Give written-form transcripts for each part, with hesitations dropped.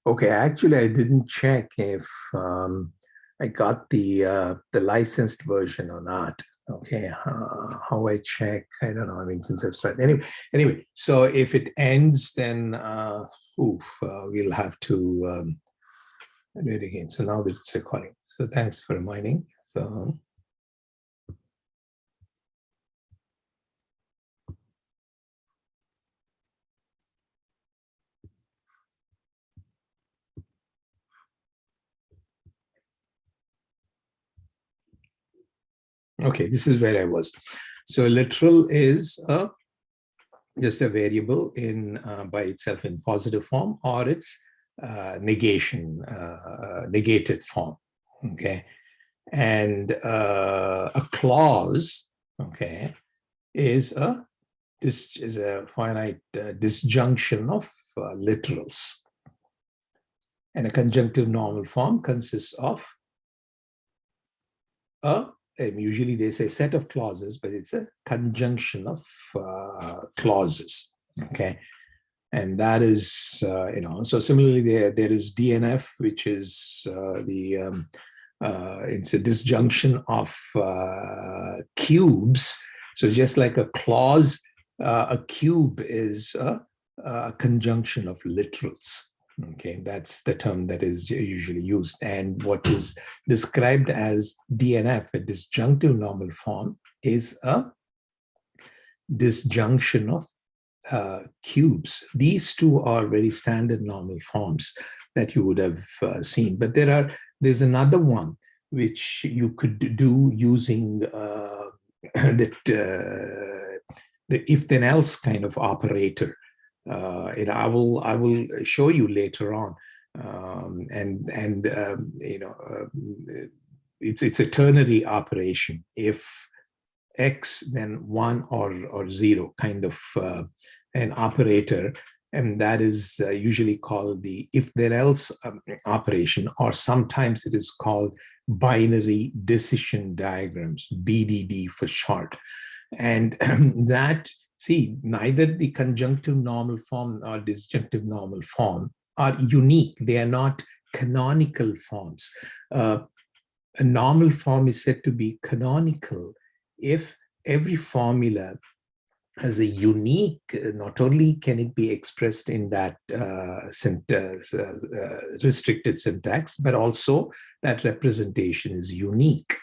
Okay, actually, I didn't check if I got the licensed version or not. Okay, how I check? I don't know. I mean, since I've started anyway. So if it ends, then we'll have to do it again. So now that it's recording. So thanks for reminding. So. Okay, this is where I was. So literal is just a variable in by itself in positive form, or its negated form. Okay, and a clause, okay, is a finite disjunction of literals, and a conjunctive normal form consists of usually they say set of clauses, but it's a conjunction of clauses. Okay, and that is so similarly there is DNF, which is it's a disjunction of cubes. So just like a clause, a cube is a conjunction of literals. Okay, that's the term that is usually used. And what is described as DNF, a disjunctive normal form, is a disjunction of cubes. These two are very standard normal forms that you would have seen. But there's another one which you could do using the if then else kind of operator. I will show you later on, it's a ternary operation. If X, then 1 or 0 kind of an operator, and that is usually called the if then else operation, or sometimes it is called binary decision diagrams, BDD for short. And that, see, neither the conjunctive normal form or disjunctive normal form are unique. They are not canonical forms. A normal form is said to be canonical if every formula has a unique, not only can it be expressed in that restricted syntax, but also that representation is unique.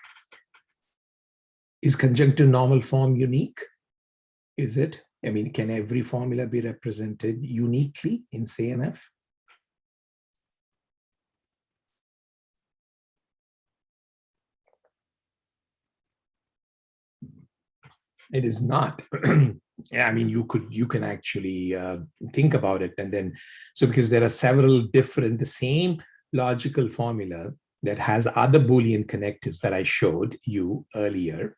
Is conjunctive normal form unique? Is it? I mean, can every formula be represented uniquely in CNF? It is not. I mean, you can actually think about it, and then because there are several different, the same logical formula that has other Boolean connectives that I showed you earlier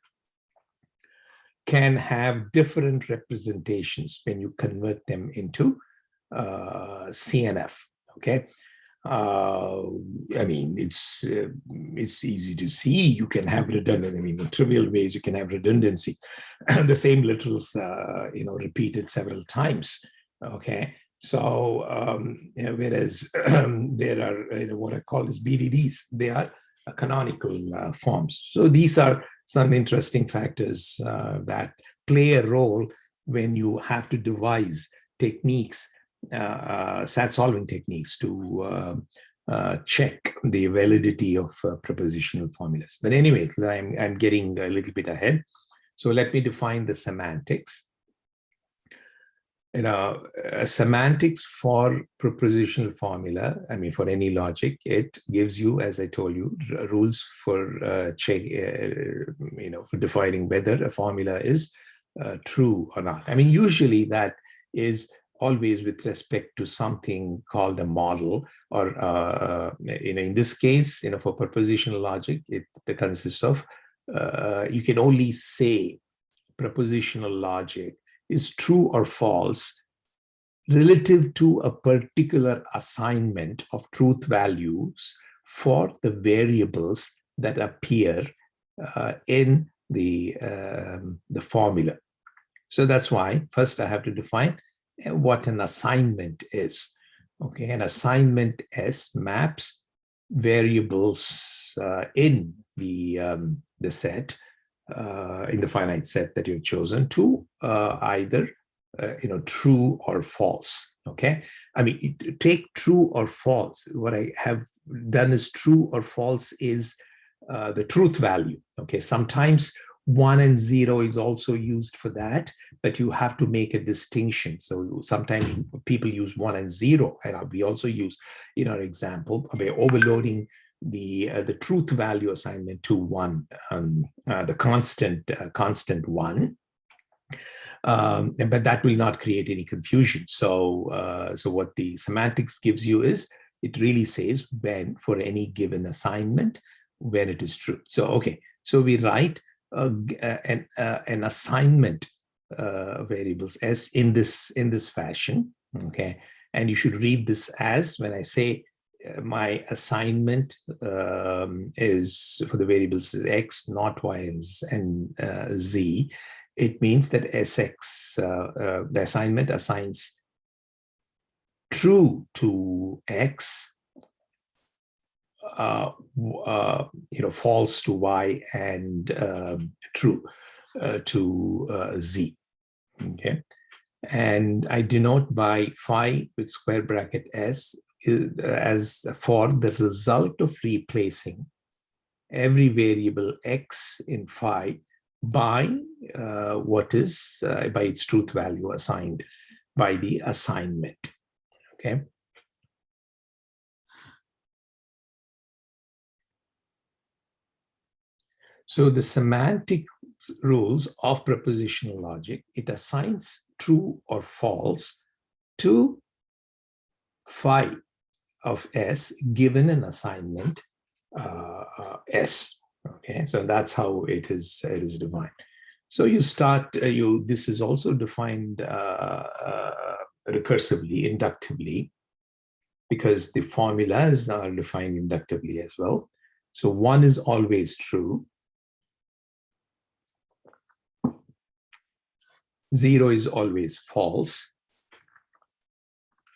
can have different representations when you convert them into CNF. Okay. I mean, it's easy to see. You can have redundancy. I mean, in trivial ways, you can have redundancy. The same literals, repeated several times. Okay, so whereas there are what I call as BDDs, they are canonical forms. So these are some interesting factors that play a role when you have to devise techniques, SAT solving techniques to check the validity of propositional formulas. But anyway, I'm getting a little bit ahead. So let me define the semantics. Semantics for propositional formula, I mean, for any logic, it gives you, as I told you, rules for for defining whether a formula is true or not. I mean, usually that is always with respect to something called a model, or in this case, for propositional logic, it consists of you can only say propositional logic is true or false relative to a particular assignment of truth values for the variables that appear in the formula. So that's why first I have to define what an assignment is. Okay, an assignment S maps variables in the set, in the finite set that you've chosen, to either true or false. Okay, I mean, take true or false. What I have done is true or false is the truth value. Okay, sometimes 1 and 0 is also used for that, but you have to make a distinction. So sometimes people use 1 and 0, and we also use in our example by overloading the truth value assignment to 1, the constant 1. But that will not create any confusion. So what the semantics gives you is, it really says when for any given assignment, when it is true. So okay, so we write an assignment variables S in this fashion. Okay, and you should read this as, when I say my assignment is for the variables is X, not Y and Z, it means that SX, the assignment assigns true to X, false to Y, and true to Z. Okay, and I denote by phi with square bracket S as for the result of replacing every variable X in phi by what is by its truth value assigned by the assignment. Okay. So the semantic rules of propositional logic, it assigns true or false to phi of S given an assignment S. Okay, so that's how it is defined. So you start, this is also defined recursively, inductively, because the formulas are defined inductively as well. So 1 is always true. 0 is always false,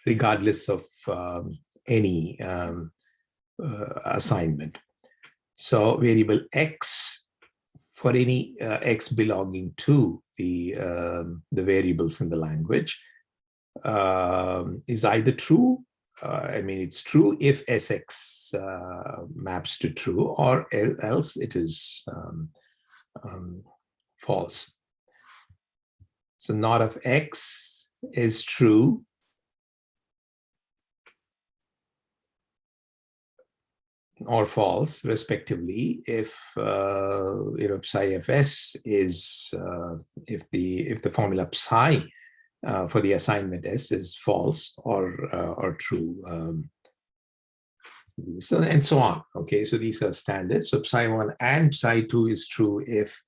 regardless of any assignment. So variable X, for any X belonging to the variables in the language, is either true. It's true if SX maps to true, or else it is false. So not of X is true or false, respectively, if psi of S is if the formula psi for the assignment S is false or true, so and so on. Okay, so these are standards. So psi 1 and psi 2 is true if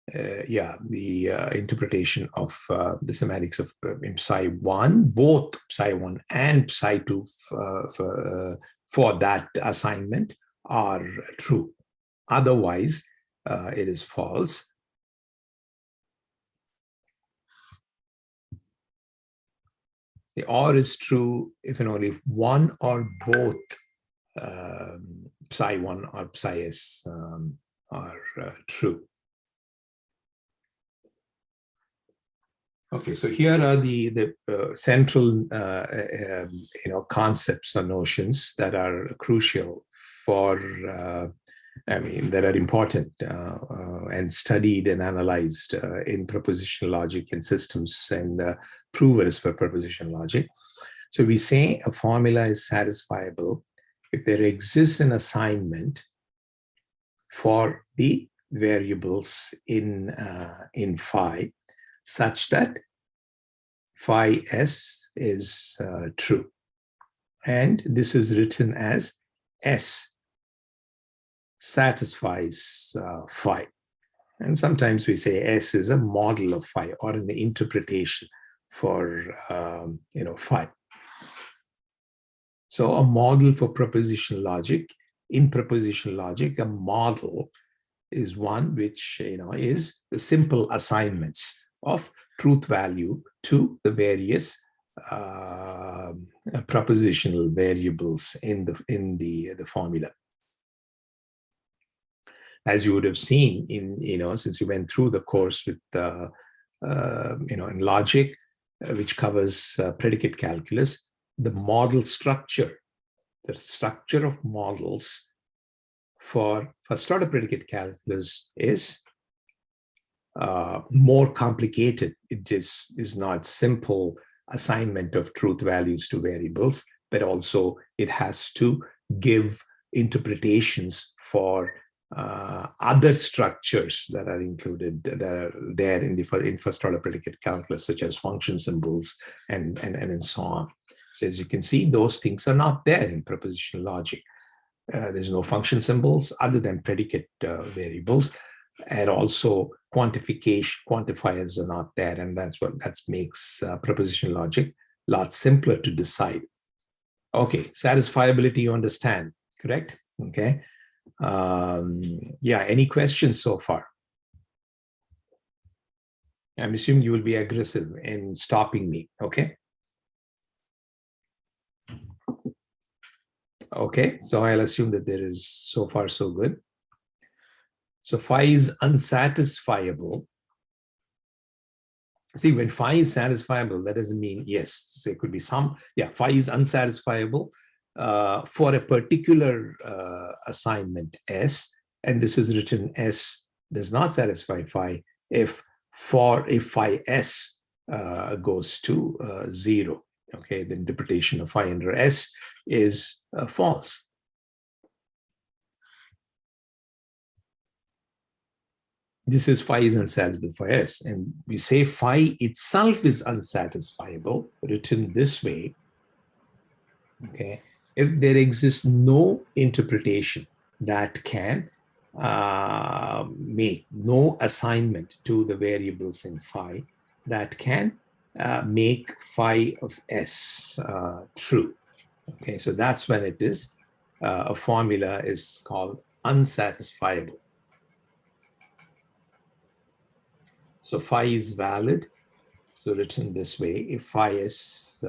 the interpretation of the semantics of psi 1, both psi 1 and psi 2 for that assignment are true. Otherwise, it is false. The OR is true if and only one or both psi 1 or psi S are true. Okay, so here are the central concepts or notions that are crucial for that are important and studied and analyzed in propositional logic and systems and provers for propositional logic. So we say a formula is satisfiable if there exists an assignment for the variables in phi, such that phi S is true. And this is written as S satisfies phi. And sometimes we say S is a model of phi, or in the interpretation for phi. So a model for propositional logic, in propositional logic, a model is one which is the simple assignments of truth value to the various propositional variables in the formula. As you would have seen in, since you went through the course with, in logic, which covers predicate calculus, the model structure, the structure of models for first order predicate calculus is more complicated. It just is not simple assignment of truth values to variables, but also it has to give interpretations for other structures that are included, that are there in first order predicate calculus, such as function symbols and so on. So as you can see, those things are not there in propositional logic. There's no function symbols other than predicate variables, and also quantifiers are not there, and that makes propositional logic a lot simpler to decide. Okay, satisfiability, you understand, correct? Okay. Yeah, any questions so far? I'm assuming you will be aggressive in stopping me, okay? Okay, so I'll assume that there is so far so good. So phi is unsatisfiable. See, when phi is satisfiable, that doesn't mean yes. So it could be some, yeah, phi is unsatisfiable for a particular assignment S, and this is written S does not satisfy phi if phi S goes to 0. Okay, the interpretation of phi under S is false. This is phi is unsatisfiable for S, and we say phi itself is unsatisfiable, written this way. Okay, if there exists no interpretation that can make no assignment to the variables in phi that can make phi of S true. Okay, so that's when it is a formula is called unsatisfiable. So phi is valid. So written this way, if phi s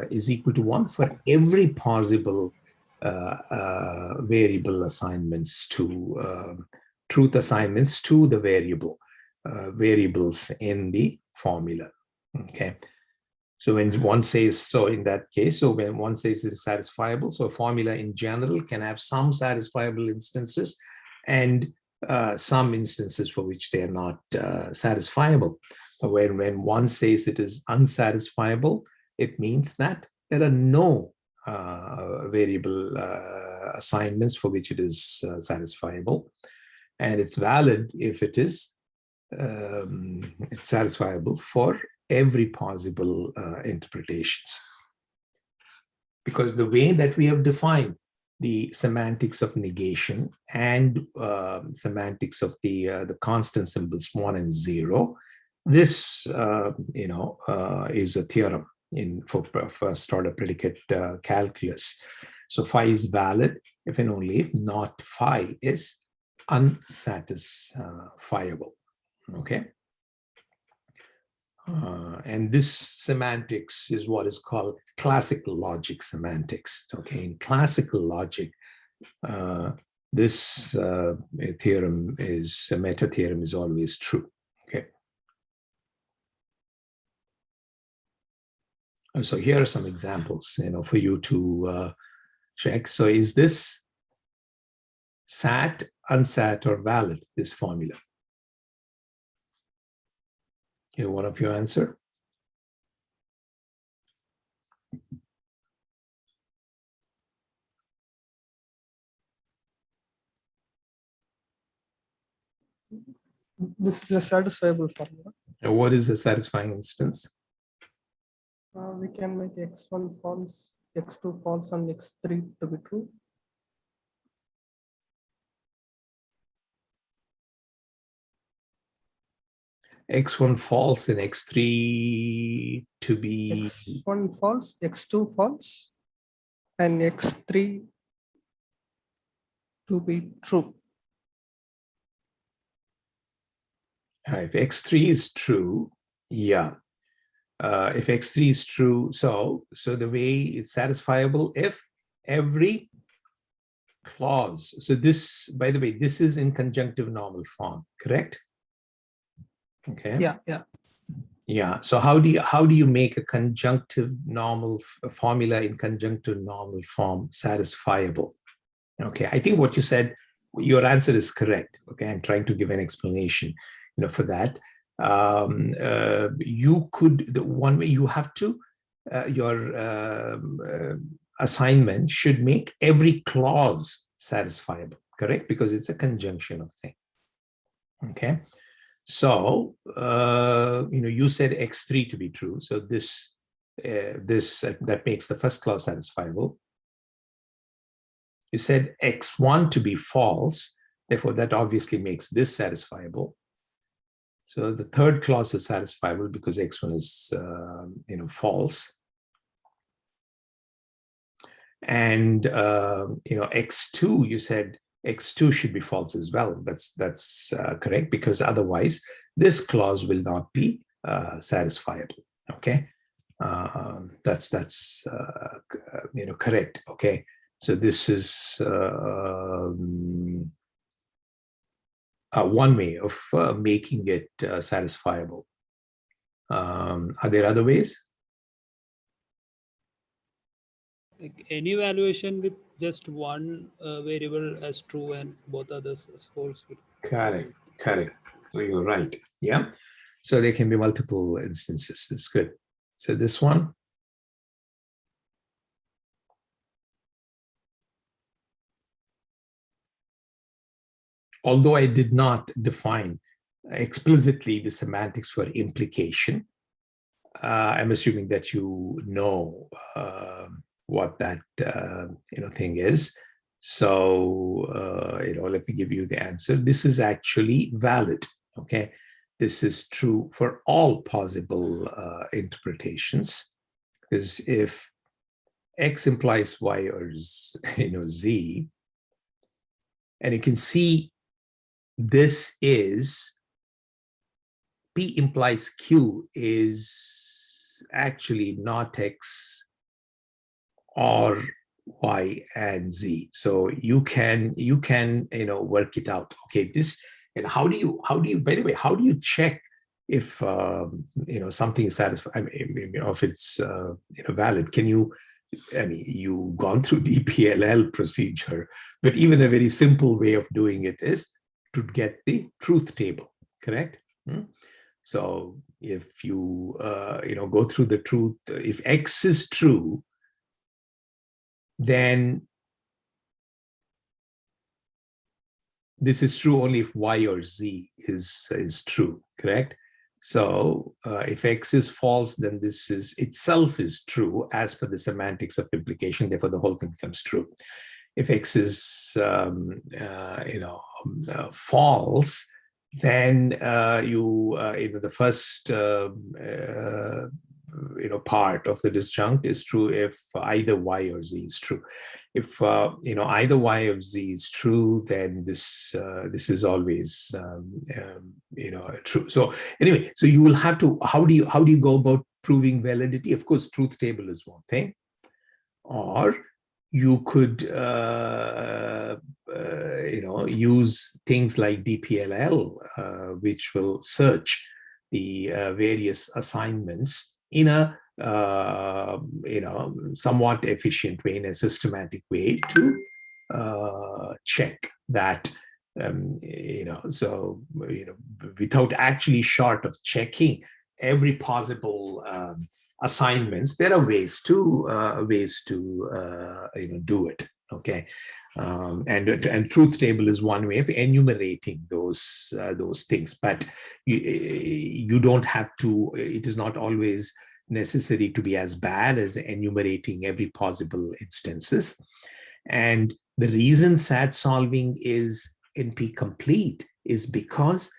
is equal to 1 for every possible variable assignments to truth assignments to the variables in the formula. Okay. So when one says, so in that case, so when one says it is satisfiable, so a formula in general can have some satisfiable instances and some instances for which they are not satisfiable. When one says it is unsatisfiable, it means that there are no variable assignments for which it is satisfiable. And it's valid if it is it's satisfiable for every possible interpretations. Because the way that we have defined the semantics of negation and semantics of the constant symbols 1 and 0, this is a theorem for first order predicate calculus. So phi is valid if and only if not phi is unsatisfiable. Okay. And this semantics is what is called classical logic semantics. Okay, in classical logic, this theorem is a meta theorem is always true. Okay. So here are some examples, for you to check. So is this sat, unsat, or valid? This formula. Here, one of you answer. This is a satisfiable formula. What is a satisfying instance? We can make x1 false, x2 false, and x3 to be true. X1 false and X3 to be... X1 false, X2 false, and X3 to be true. If X3 is true, yeah. if x3 is true, so the way it's satisfiable if every clause. So this, by the way, this is in conjunctive normal form, correct? Okay. Yeah. So how do you make a conjunctive normal formula in conjunctive normal form satisfiable? Okay. I think what you said, your answer is correct. Okay. I'm trying to give an explanation, for that. You could, the one way you have to, your assignment should make every clause satisfiable, correct? Because it's a conjunction of thing. Okay. So, you said x3 to be true. So this that makes the first clause satisfiable. You said x1 to be false. Therefore, that obviously makes this satisfiable. So the third clause is satisfiable because x1 is, false. And, x2, you said x2 should be false as well. That's correct, because otherwise this clause will not be satisfiable. Okay, that's correct. Okay, so this is one way of making it satisfiable. Are there other ways? Like any evaluation with just one variable as true and both others as false. Correct. So you're right. Yeah. So there can be multiple instances. That's good. So this one. Although I did not define explicitly the semantics for implication, I'm assuming that you know what that thing is. So let me give you the answer. This is actually valid. Okay, this is true for all possible interpretations, because if X implies Y or Z, and you can see this is P implies Q is actually not X or Y and Z. So you can work it out. Okay, this, and how do you by the way, how do you check if something is satisfied? I mean, if it's valid? Can you? I mean, you've gone through DPLL procedure, but even a very simple way of doing it is to get the truth table, correct? So if you go through the truth, if X is true, then this is true only if Y or Z is true, correct? So if X is false, then this is itself is true as per the semantics of implication. Therefore, the whole thing becomes true. If X is false, then the first part of the disjunct is true if either Y or Z is true. If either Y or Z is true, then this is always true. So anyway, so you will have to, how do you go about proving validity? Of course, truth table is one thing, or you could use things like DPLL, which will search the various assignments in a somewhat efficient way, in a systematic way, to check that without actually, short of checking every possible assignments, there are ways to do it. Okay, and truth table is one way of enumerating those things, but you don't have to. It is not always necessary to be as bad as enumerating every possible instances. And the reason SAT solving is NP complete is because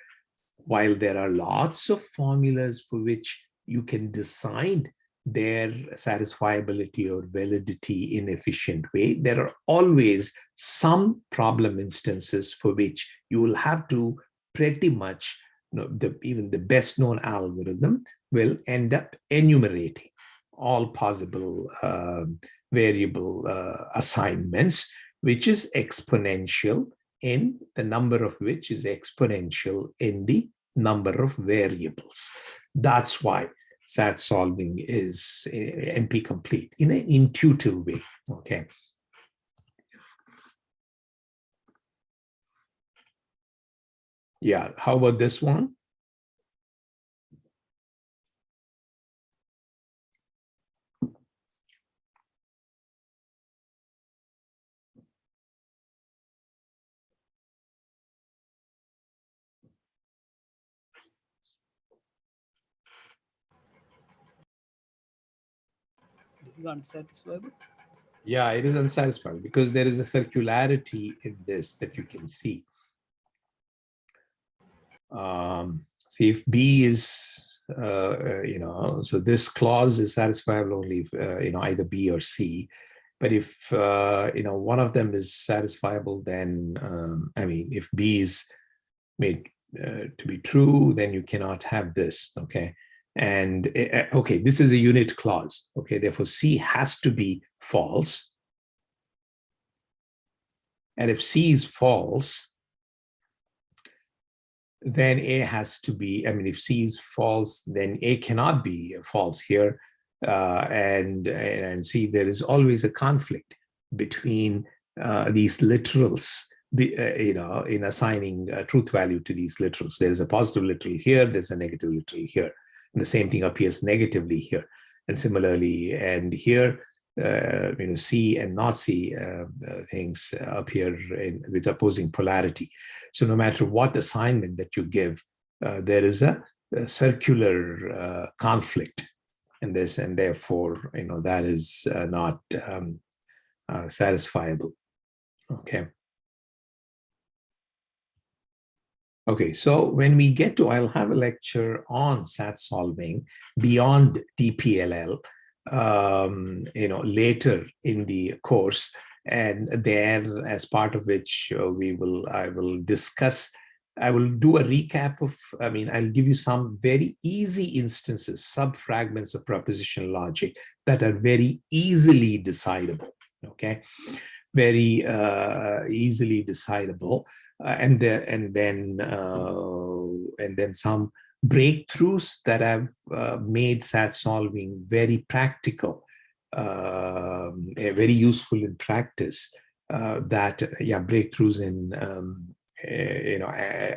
while there are lots of formulas for which you can decide their satisfiability or validity in efficient way, there are always some problem instances for which you will have to pretty much, even the best known algorithm will end up enumerating all possible variable assignments, which is exponential in the number of which is exponential in the number of variables. That's why SAT solving is NP complete in an intuitive way. Okay. Yeah, how about this one? This is unsatisfiable. Yeah, it is unsatisfying because there is a circularity in this that you can see. See, if B is, so this clause is satisfiable only if, either B or C. But if, one of them is satisfiable, then, if B is made to be true, then you cannot have this, okay? And, okay, this is a unit clause, okay? Therefore, C has to be false. And if C is false, then A has to be, if C is false, then A cannot be false here. And see, there is always a conflict between these literals, in assigning truth value to these literals. There's a positive literal here, there's a negative literal here. And the same thing appears negatively here. And similarly, and here, C and not C things appear with opposing polarity. So no matter what assignment that you give, there is a circular conflict in this, and therefore, that is not satisfiable. Okay. Okay, so when we get to, I'll have a lecture on SAT solving beyond DPLL, later in the course, and there, as part of which I will discuss. I will do a recap of. I'll give you some very easy instances, sub-fragments of propositional logic that are very easily decidable. Okay, very easily decidable. And then some breakthroughs that have made SAT solving very practical, very useful in practice. Breakthroughs in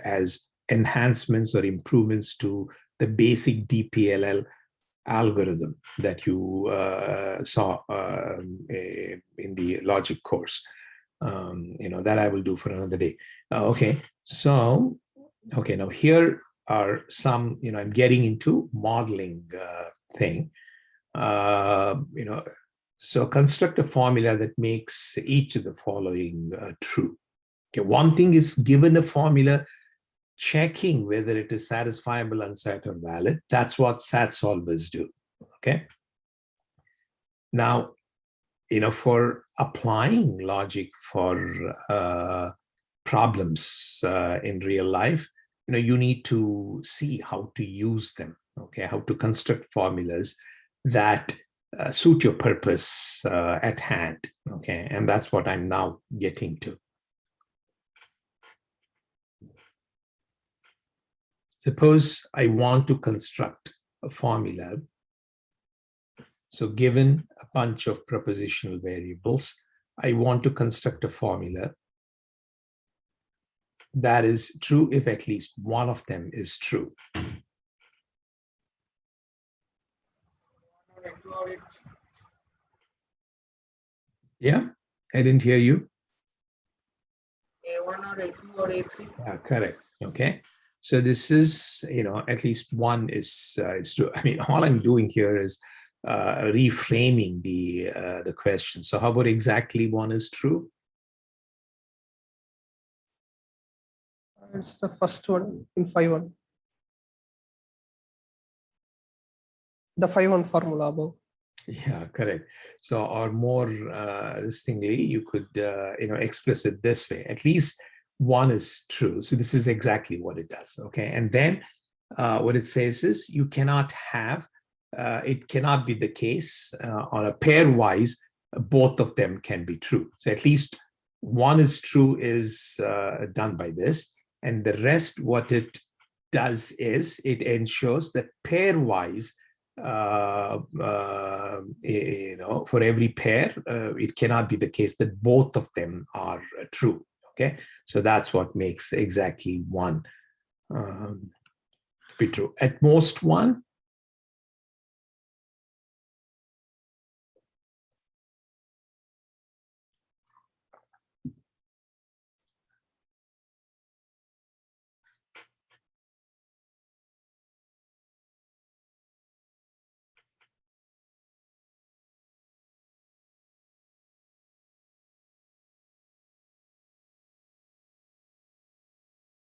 as enhancements or improvements to the basic DPLL algorithm that you saw in the logic course. That I will do for another day. Okay, so, okay, now here are some, I'm getting into modeling thing. So construct a formula that makes each of the following true. Okay, one thing is given a formula, checking whether it is satisfiable, unsat, or valid. That's what SAT solvers do. Okay. Now, for applying logic for problems in real life, you need to see how to use them, okay, how to construct formulas that suit your purpose at hand, okay, and that's what I'm now getting to. Suppose I want to construct a formula. So given a bunch of propositional variables, I want to construct a formula that is true if at least one of them is true. Yeah, I didn't hear you. A1 or A2 or A3. Yeah, correct. Okay. So this is, at least one is true. All I'm doing here is reframing the question. So how about exactly one is true? It's the first one in 5-1. The 5-1 formula above. Yeah, correct. So, or more distinctly, you could, express it this way. At least one is true. So this is exactly what it does. Okay. And then what it says is you cannot have, it cannot be the case on a pairwise, both of them can be true. So at least one is true is done by this. And the rest, what it does is it ensures that pairwise, for every pair, it cannot be the case that both of them are true. Okay, so that's what makes exactly one be true. At most one.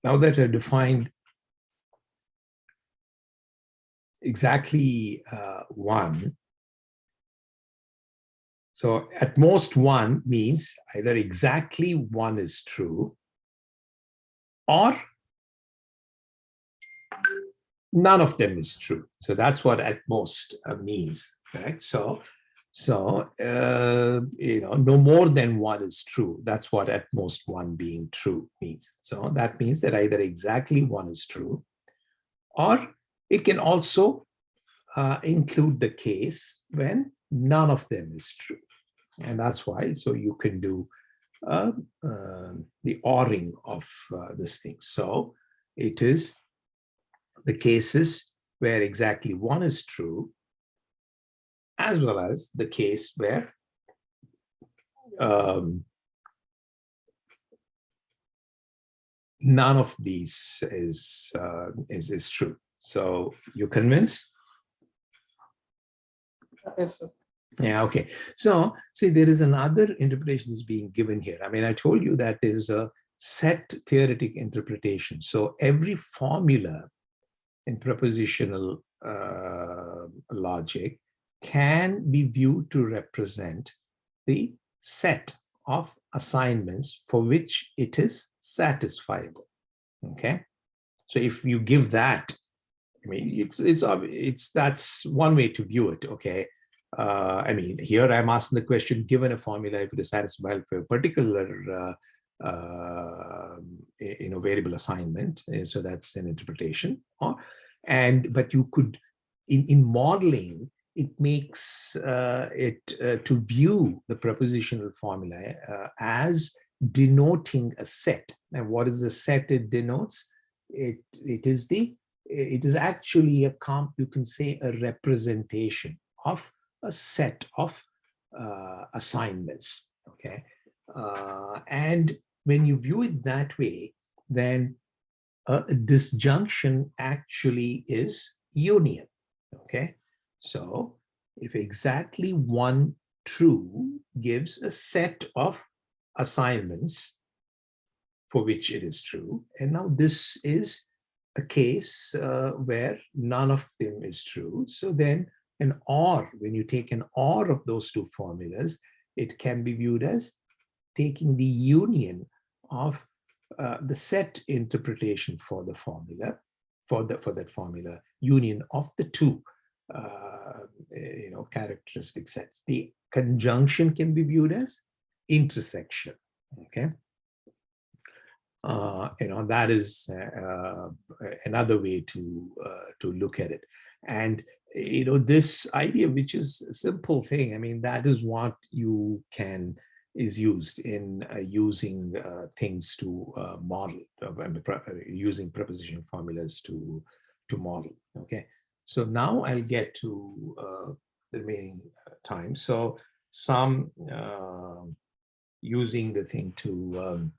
Now that I've defined exactly one, so at most one means either exactly one is true or none of them is true. So that's what at most means, correct? So no more than one is true. That's what at most one being true means. So that means that either exactly one is true, or it can also include the case when none of them is true. And that's why, so you can do the ORing of this thing. So it is the cases where exactly one is true, as well as the case where none of these is true. So you convinced? Yes, sir. Yeah, okay. So see, there is another interpretation is being given here. I mean, I told you that is a set theoretic interpretation. So every formula in propositional logic can be viewed to represent the set of assignments for which it is satisfiable. Okay, so if you give that, I mean, it's that's one way to view it. Okay, I mean, here I'm asking the question: given a formula, if it is satisfiable for a particular variable assignment, so that's an interpretation. But you could, in modeling, it makes it to view the propositional formula as denoting a set. And what is the set it denotes? It is actually you can say a representation of a set of assignments. Okay, and when you view it that way, then a disjunction actually is union. Okay, so if exactly one true gives a set of assignments for which it is true, and now this is a case where none of them is true, so then an OR, when you take an OR of those two formulas, it can be viewed as taking the union of the set interpretation for the formula, for that formula, union of the two characteristic sets. The conjunction can be viewed as intersection. Okay, that is another way to look at it. And this idea, which is a simple thing, I mean, that is what is used in using things to model, using proposition formulas to model. Okay, so now I'll get to the remaining time. So some using the thing to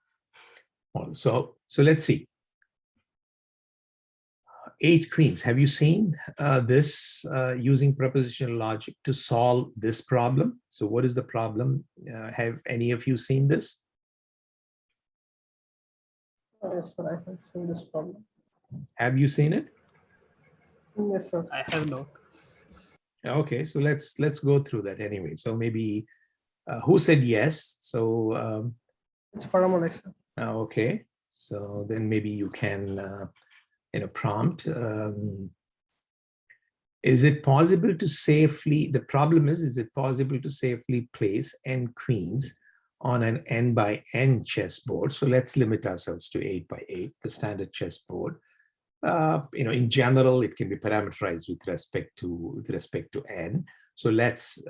model. So let's see. 8 queens. Have you seen this using propositional logic to solve this problem? So what is the problem? Have any of you seen this? Yes, sir. I have seen this problem. Have you seen it? Yes, sir. I have not. Okay, so let's go through that anyway. So maybe who said yes? So It's parametric, sir. okay, so then maybe you can in a prompt. Is it possible to safely, the problem is it possible to safely place n queens on an n by n chessboard? So let's limit ourselves to 8 by 8, the standard chessboard. In general, it can be parameterized with respect to n. So let's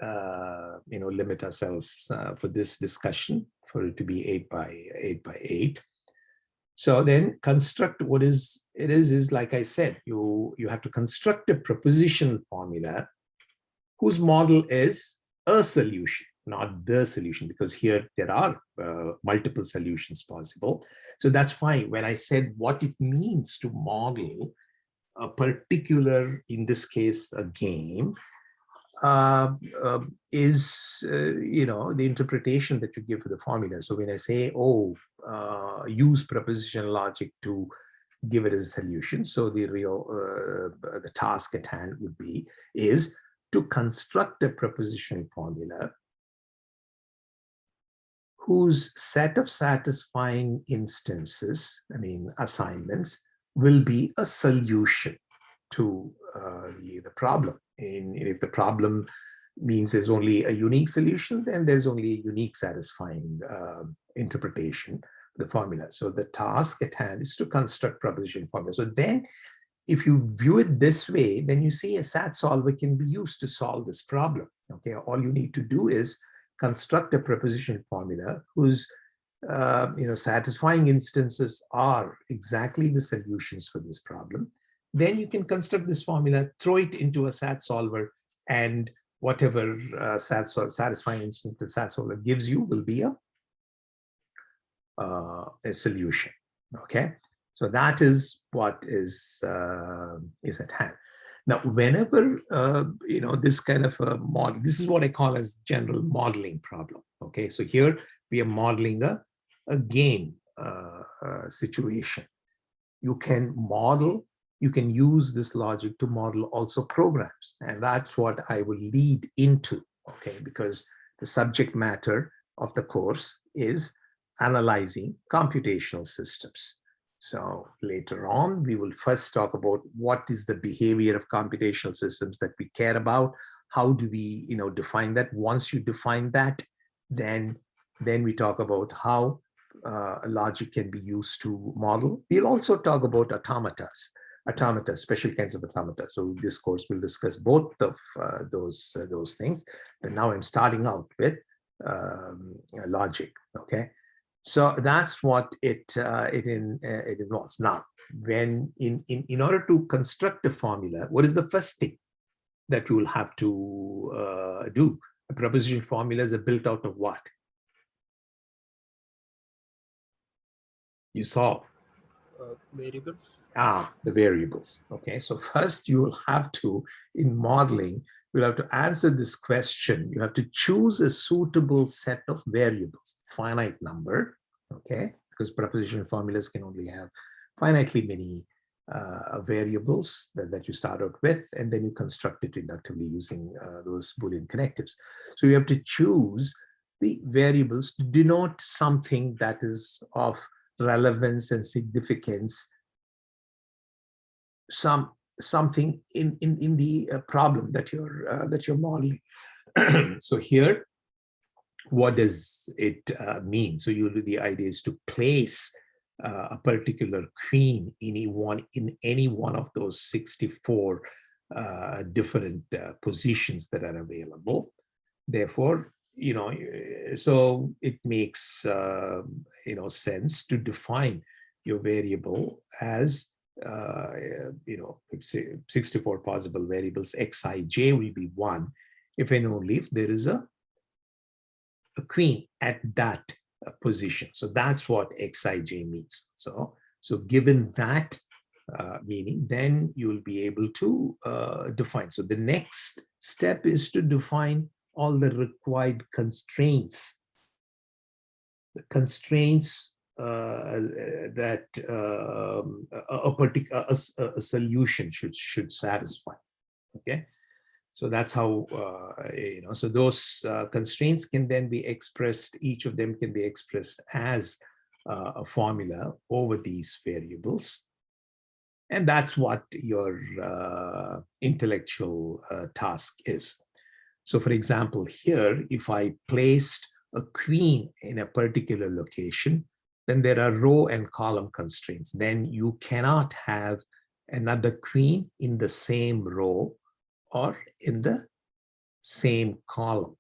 limit ourselves for this discussion for it to be 8 by 8. So then construct what is like I said, you have to construct a propositional formula whose model is a solution, not the solution, because here there are multiple solutions possible. So that's why when I said what it means to model a particular, in this case, a game, is the interpretation that you give for the formula. So when I say, use propositional logic to give it as a solution, so the task at hand would be is to construct a propositional formula whose set of satisfying instances, assignments, will be a solution to the problem. And if the problem means there's only a unique solution, then there's only a unique satisfying interpretation of the formula. So the task at hand is to construct proposition formula. So then if you view it this way, then you see a SAT solver can be used to solve this problem. Okay, all you need to do is construct a proposition formula whose satisfying instances are exactly the solutions for this problem. Then you can construct this formula, throw it into a SAT solver, and whatever satisfying instance the SAT solver gives you will be a solution. Okay, so that is what is at hand. Now, whenever this kind of a model, this is what I call as general modeling problem. Okay, so here we are modeling a game situation. You can use this logic to model also programs, and that's what I will lead into. Okay, because the subject matter of the course is analyzing computational systems. So later on, we will first talk about what is the behavior of computational systems that we care about. How do we, define that? Once you define that, then we talk about how logic can be used to model. We'll also talk about automata, special kinds of automata. So this course will discuss both of those things. But now I'm starting out with logic. Okay. So that's what it involves. Now, when in order to construct a formula, what is the first thing that you will have to do? A proposition formulas are built out of what? You saw Variables. the variables. Okay, so first you will have to, in modeling, you'll have to answer this question. You have to choose a suitable set of variables, finite number. Okay, because proposition formulas can only have finitely many variables that you start out with, and then you construct it inductively using those Boolean connectives. So you have to choose the variables to denote something that is of relevance and significance, something in the problem that you're modeling. So here, what does it mean? So the idea is to place a particular queen in any one of those 64 different positions that are available. Therefore, so it makes sense to define your variable as 64 possible variables. Xij will be 1 if and only if there is a queen at that position. So that's what Xij means. So given that meaning, then you'll be able to define. So the next step is to define all the required constraints. The constraints that a solution should satisfy. Okay. So that's how, so those constraints can then be expressed, each of them can be expressed as a formula over these variables. And that's what your intellectual task is. So for example, here, if I placed a queen in a particular location, then there are row and column constraints. Then you cannot have another queen in the same row or in the same column.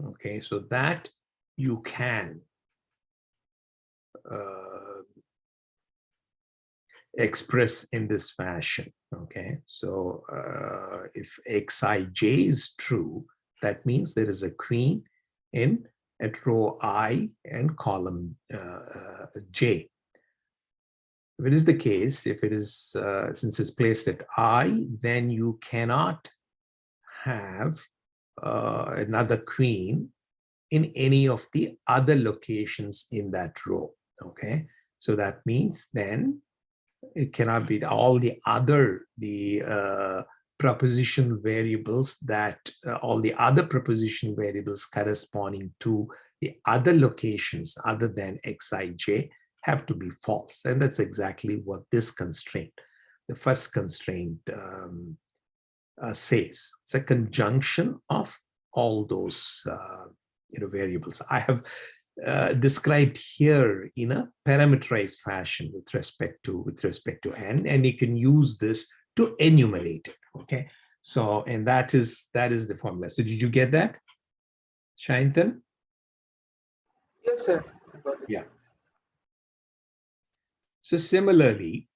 Okay, so that you can express in this fashion. Okay, so if xij is true, that means there is a queen in at row I and column j. If it is the case, if it is since it's placed at I, then you cannot have another queen in any of the other locations in that row. Okay, so that means then it cannot be all the other proposition variables that all the other proposition variables corresponding to the other locations other than xij have to be false. And that's exactly what this constraint, the first constraint, says. It's a conjunction of all those variables. I have described here in a parameterized fashion with respect to n, and you can use this to enumerate it. Okay, so and that is the formula. So did you get that, Shaintan? Yes, sir. Yeah. So similarly,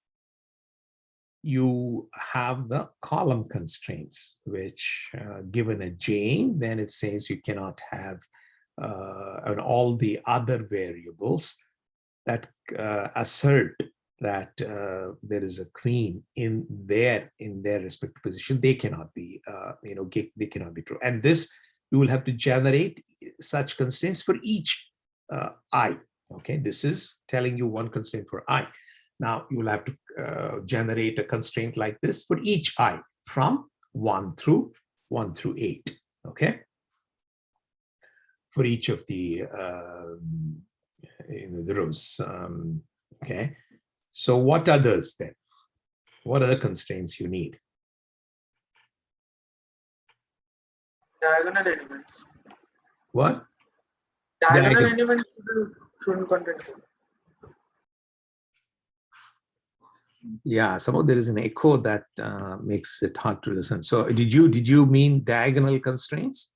you have the column constraints, which given a j, then it says you cannot have and all the other variables that assert that there is a queen in their respective position, they cannot be they cannot be true. And this you will have to generate such constraints for each I. Okay, this is telling you one constraint for I. Now you will have to generate a constraint like this for each I from 1 through 8. Okay, for each of the rows. Okay, so what others then? What other constraints you need? Diagonal elements. What? Diagonal elements shouldn't contain. Yeah, somehow there is an echo that makes it hard to listen. So did you mean diagonal constraints?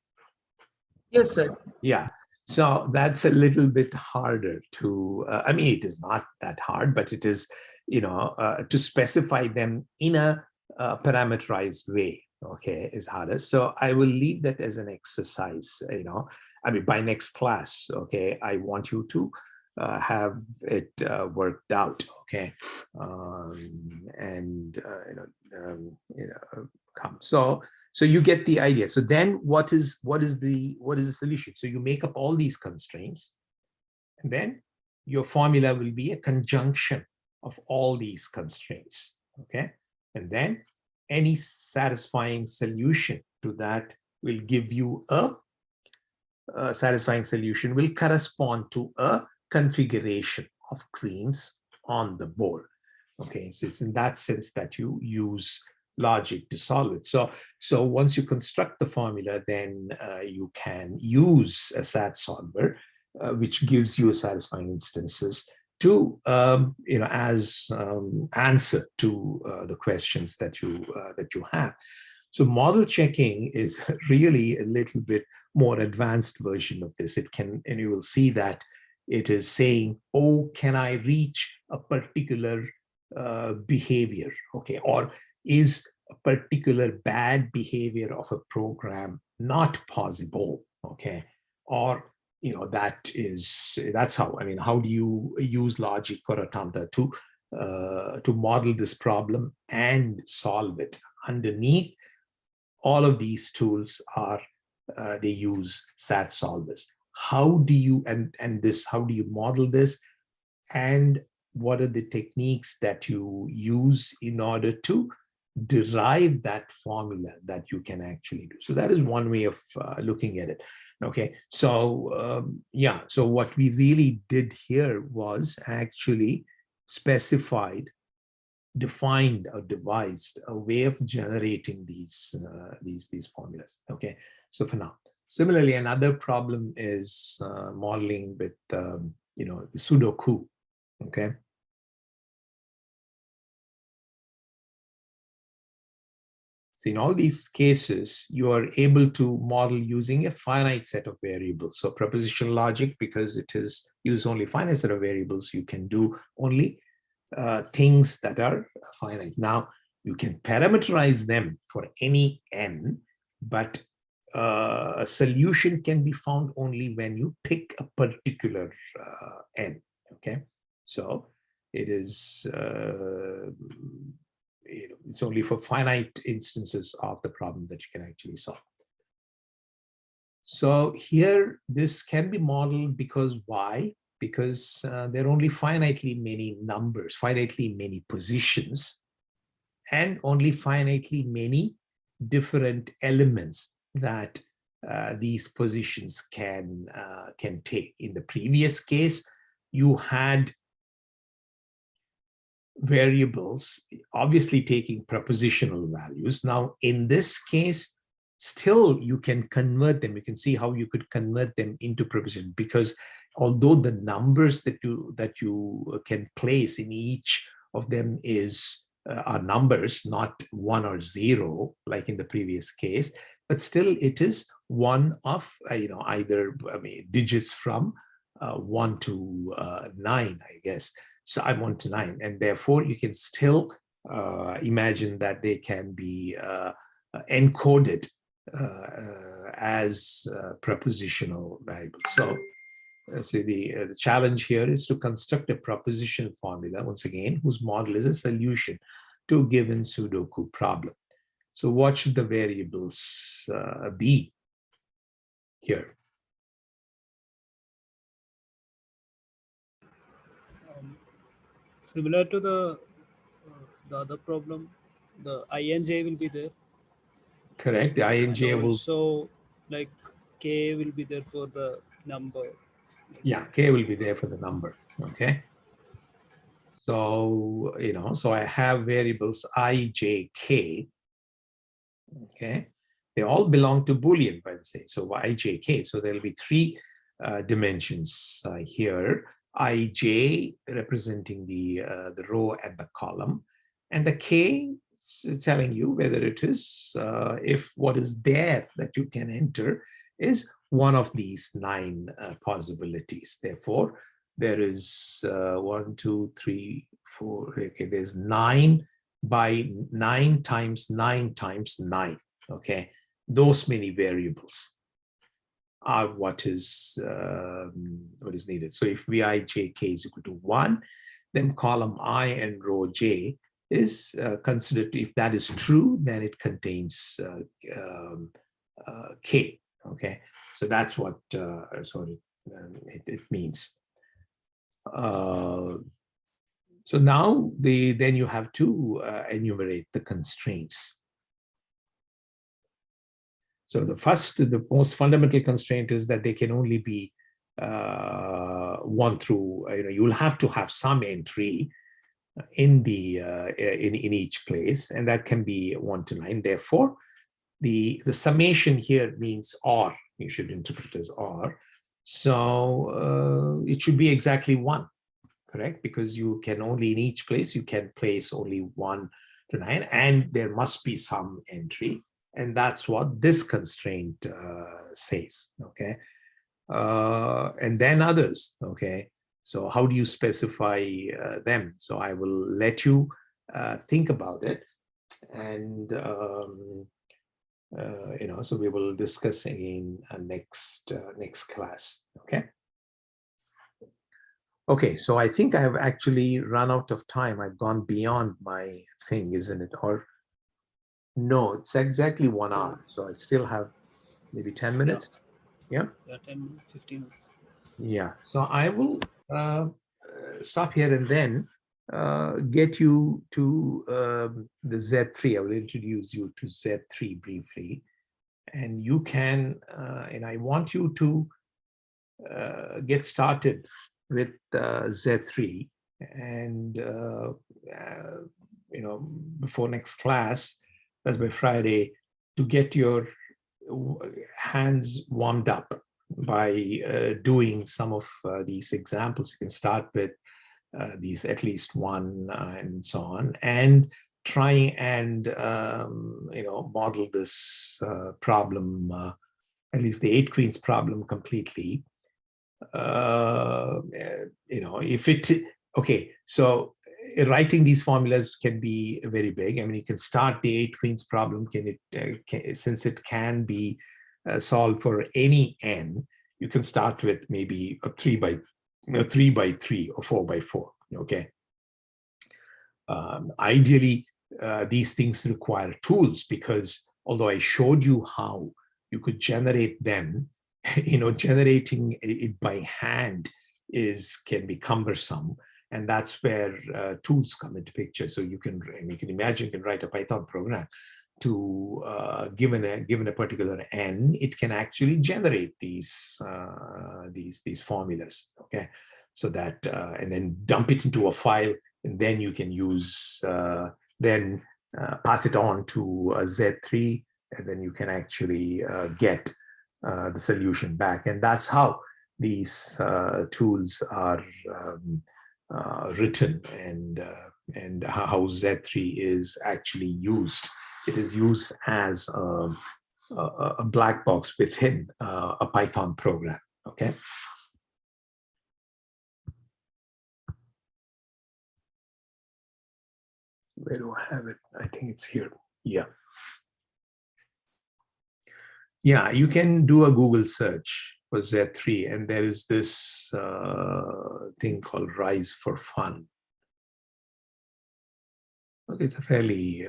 Yes, sir. Yeah, so that's a little bit harder to, I mean, it is not that hard, but it is, to specify them in a parameterized way, okay, is harder. So I will leave that as an exercise, I mean, by next class, okay, I want you to have it worked out, okay, come. So you get the idea. So then what is the solution? So you make up all these constraints, and then your formula will be a conjunction of all these constraints. Okay. And then any satisfying solution to that will give you a satisfying solution will correspond to a configuration of queens on the board. Okay, so it's in that sense that you use logic to solve it. So once you construct the formula, then you can use a SAT solver, which gives you a satisfying instances to as answer to the questions that you have. So model checking is really a little bit more advanced version of this. It can, and you will see that it is saying, oh, can I reach a particular behavior? Okay, or is a particular bad behavior of a program not possible? Okay, or that's how, I mean, how do you use logic or automata to model this problem and solve it? Underneath all of these tools are they use SAT solvers. How do you how do you model this, and what are the techniques that you use in order to derive that formula that you can actually do? So that is one way of looking at it. Okay, so yeah, so what we really did here was actually specified defined or devised a way of generating these formulas. Okay, so for now. Similarly, another problem is modeling with the Sudoku. Okay. So in all these cases, you are able to model using a finite set of variables. So propositional logic, because it is use only finite set of variables, you can do only things that are finite. Now, you can parameterize them for any n, but a solution can be found only when you pick a particular n. Okay, so it is it's only for finite instances of the problem that you can actually solve. So here, this can be modeled because why? Because there are only finitely many numbers, finitely many positions, and only finitely many different elements that these positions can take. In the previous case, you had variables obviously taking propositional values. Now, in this case, still you can convert them. You can see how you could convert them into proposition, because although the numbers that you can place in each of them are numbers, not 1 or 0 like in the previous case, but still it is one of either digits from 1 to 9, I guess. So I'm 1 to 9, and therefore you can still imagine that they can be encoded as propositional variables. So the challenge here is to construct a proposition formula, once again, whose model is a solution to a given Sudoku problem. So what should the variables be here? Similar to the other problem, the ij will be there. Correct. The ing And will also like k will be there for the number. Yeah, k will be there for the number. Okay. So so I have variables I, j, k. Okay, they all belong to Boolean, by the way. So I, j, k. So there'll be 3 dimensions here. I, j representing the row and the column, and the k telling you whether it is if what is there that you can enter is one of these 9 possibilities. Therefore, there is 1, 2, 3, 4. Okay, there's 9 by 9 times 9 times 9. Okay, those many variables are what is needed. So if Vijk is equal to 1, then column I and row j is considered, if that is true, then it contains k. Okay, so that's what it means. So now then you have to enumerate the constraints. So the most fundamental constraint is that they can only be 1 through, you'll have to have some entry in the in each place, and that can be 1 to 9. Therefore, the summation here means or. You should interpret as or. So it should be exactly 1, correct? Because you can only, in each place, you can place only 1 to 9, and there must be some entry. And that's what this constraint says, okay? And then others, okay? So how do you specify them? So I will let you think about it. And, so we will discuss in next class, okay? Okay, so I think I have actually run out of time. I've gone beyond my thing, isn't it? Or no, it's exactly 1 hour. So I still have maybe 10 minutes. Yeah. 10, 15 minutes. Yeah. So I will stop here and then get you to the Z3. I will introduce you to Z3 briefly. And you can, and I want you to get started with Z3 and before next class, that's by Friday, to get your hands warmed up by doing some of these examples. You can start with these at least one and so on, and try and model this problem, at least the 8 queens problem, completely. If it okay, so writing these formulas can be very big. I mean, you can start the 8 queens problem. Since it can be solved for any n, you can start with maybe a 3 by 3 or 4 by 4. Okay. Ideally, these things require tools, because although I showed you how you could generate them, generating it by hand can be cumbersome, and that's where tools come into picture. So you can imagine you can write a Python program to given a particular n, it can actually generate these formulas. Okay, so that and then dump it into a file, and then you can use pass it on to Z3, and then you can actually get the solution back. And that's how these tools are written, and how Z3 is actually used. It is used as a black box within a Python program. Okay. Where do I have it? I think it's here. Yeah. Yeah, you can do a Google search for Z3, and there is this thing called Rise for Fun. Okay, it's a fairly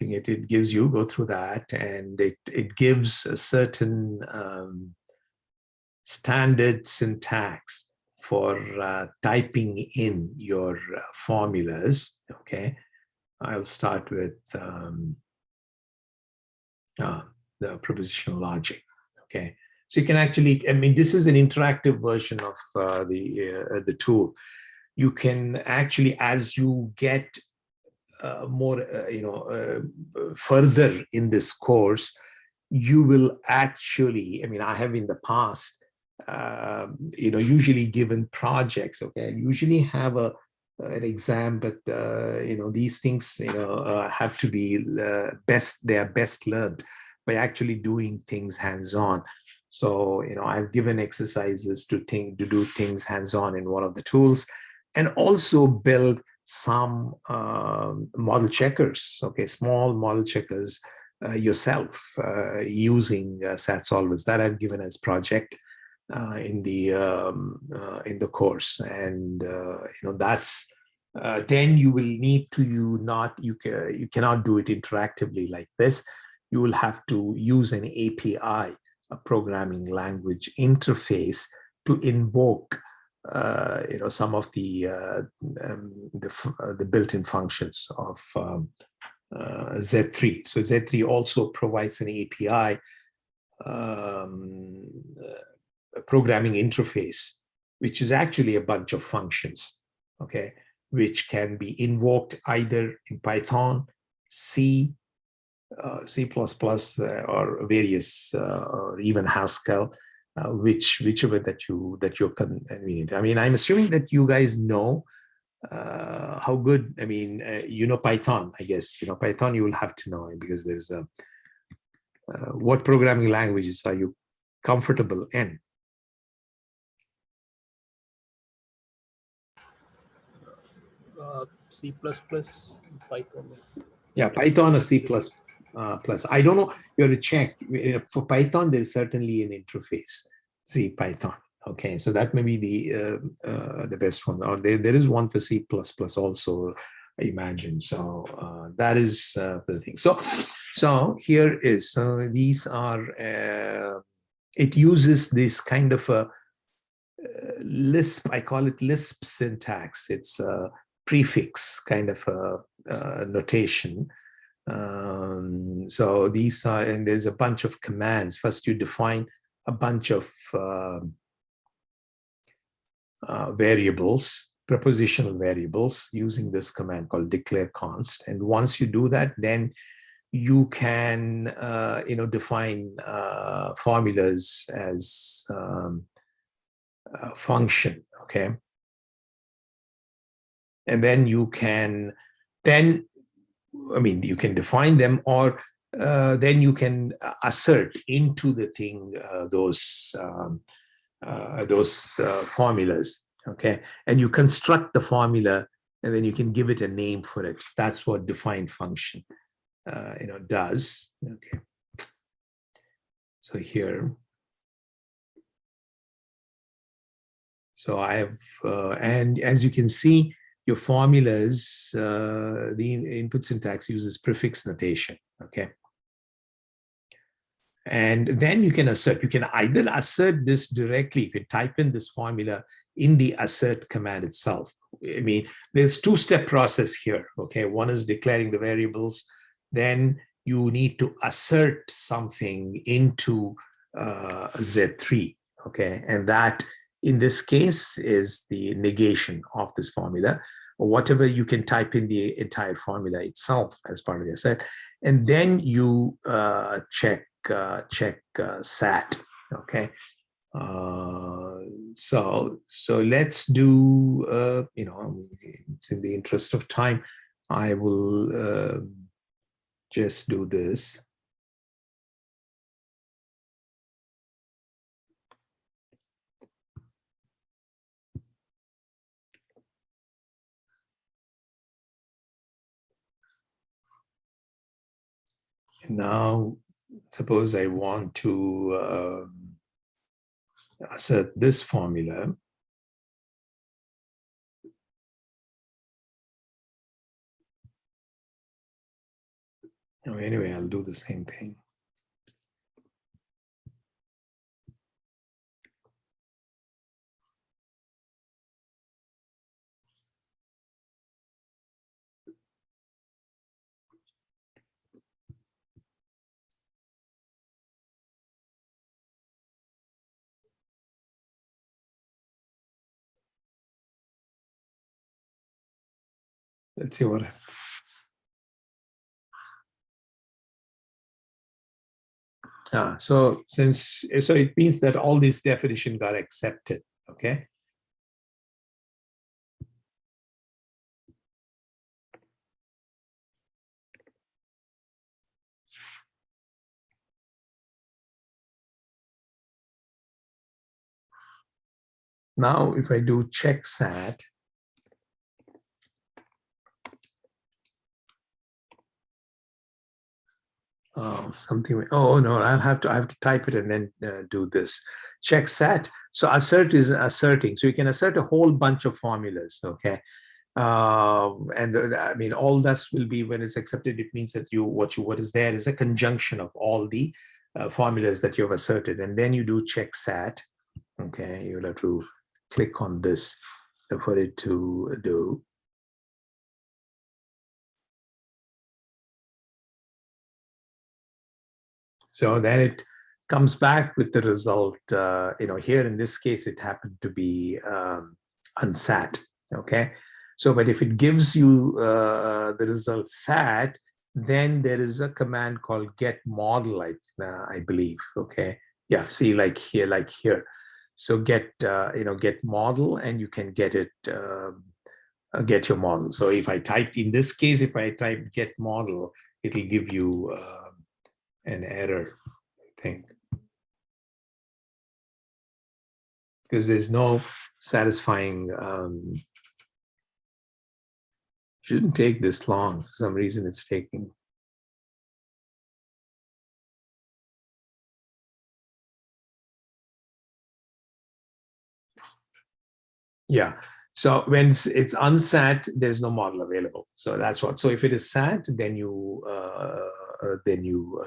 thing. It gives you, go through that, and it gives a certain standard syntax for typing in your formulas. Okay, I'll start with the propositional logic. Okay, so you can actually, I mean, this is an interactive version of the tool. You can actually, as you get more, further in this course, you will actually, I mean, I have in the past, usually given projects. Okay, I usually have an exam, but these things have to be they are best learned by actually doing things hands-on. So I've given exercises to do things hands-on in one of the tools, and also build some model checkers. Okay, small model checkers yourself using SAT solvers that I've given as project in the course. And that's then you will need to you cannot do it interactively like this. You will have to use an API, a programming language interface, to invoke some of the built-in functions of Z3. So Z3 also provides an API a programming interface, which is actually a bunch of functions, okay, which can be invoked either in Python, C, C++, or various, or even Haskell, whichever that you're convenient. I mean, I'm assuming that you guys know how good, I mean, Python, I guess. Python you will have to know, because there's a what programming languages are you comfortable in? C++, Python. Yeah, Python or C++. I don't know. You have to check. For Python, there's certainly an interface, C Python. Okay, so that may be the best one. Or there is one for C++ also, I imagine. So that is the thing. So here is, these are, it uses this kind of a Lisp, I call it Lisp syntax. It's a prefix kind of a notation. So these are, and there's a bunch of commands. First, you define a bunch of variables, propositional variables using this command called declare const. And once you do that, then you can define formulas as a function, okay? And then you can you can define them, or then you can assert into the thing those formulas, okay? And you construct the formula, and then you can give it a name for it. That's what define function does, okay? So here, so I have, and as you can see, your formulas, the input syntax uses prefix notation, okay? And then you can assert. You can either assert this directly. You can type in this formula in the assert command itself. I mean, there's two-step process here, okay? One is declaring the variables. Then you need to assert something into Z3, okay? And that, in this case, is the negation of this formula, or whatever you can type in the entire formula itself as part of the assert. And then you check sat, okay? So let's do, it's in the interest of time, I will just do this. Now, suppose I want to assert this formula. Anyway, I'll do the same thing. Let's see what. So it means that all these definition got accepted, okay? Now, if I do check sat, no, I have to type it and then do this. Check sat. So assert is asserting. So you can assert a whole bunch of formulas, okay? I mean, all that will be, when it's accepted, it means that what is there is a conjunction of all the formulas that you've asserted. And then you do check sat, okay? You'll have to click on this for it to do. So then it comes back with the result. Here in this case, it happened to be unsat, okay? So, but if it gives you the result sat, then there is a command called get model, I believe, okay? Yeah, see, like here. So get model, and you can get it, get your model. So if I typed, in this case, if I type get model, it'll give you an error, I think, because there's no satisfying. Shouldn't take this long. For some reason, it's taking. Yeah. So when it's unsat, there's no model available. So that's what. So if it is sat, then you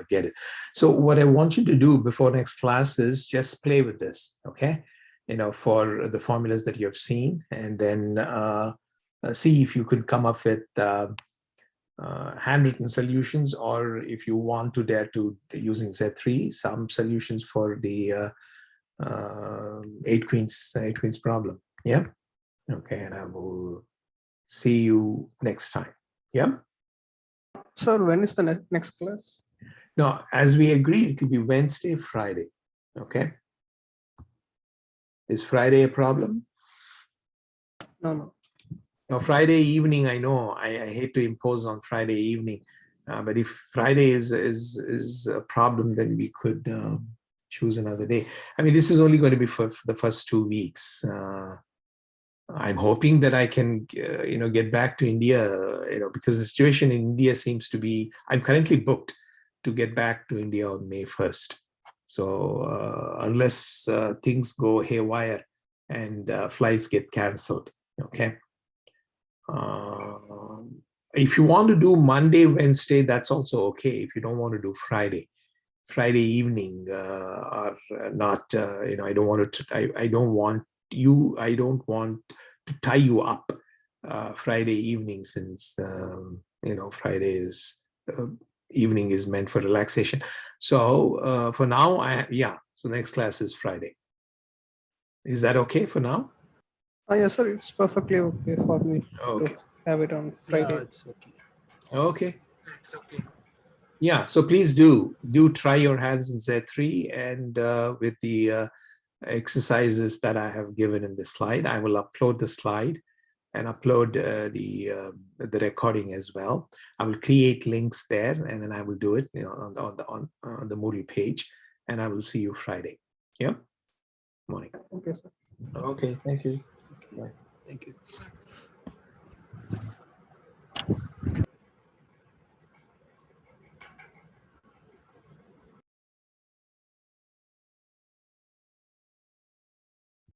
get it. So what I want you to do before next class is just play with this, okay? For the formulas that you have seen, and then see if you could come up with handwritten solutions, or if you want to dare to, using Z3, some solutions for the 8 queens problem. Yeah. Okay, and I will see you next time. Yeah. Sir, when is the next class? No, as we agreed, it will be Wednesday, Friday. Okay. Is Friday a problem? No. No, Friday evening. I know I hate to impose on Friday evening, but if Friday is a problem, then we could choose another day. I mean, this is only going to be for the first 2 weeks. I'm hoping that I can, get back to India, because the situation in India seems to be. I'm currently booked to get back to India on May 1st. So unless things go haywire and flights get cancelled, okay. If you want to do Monday, Wednesday, that's also okay. If you don't want to do Friday evening, or not, I don't want to. I don't want to tie you up Friday evening, since Friday is evening is meant for relaxation. So for now, so next class is Friday. Is that okay for now? Yes, sir. It's perfectly okay for me Okay. to have it on Yeah, Friday. it's okay. Okay. It's okay. Yeah. So please do try your hands in Z3, and with the exercises that I have given in the slide. I will upload the slide and upload the recording as well. I will create links there, and then I will do it on the Moodle page, and I will see you Friday. Yeah. Morning. Okay, sir. Okay. Thank you. Thank you. Sir.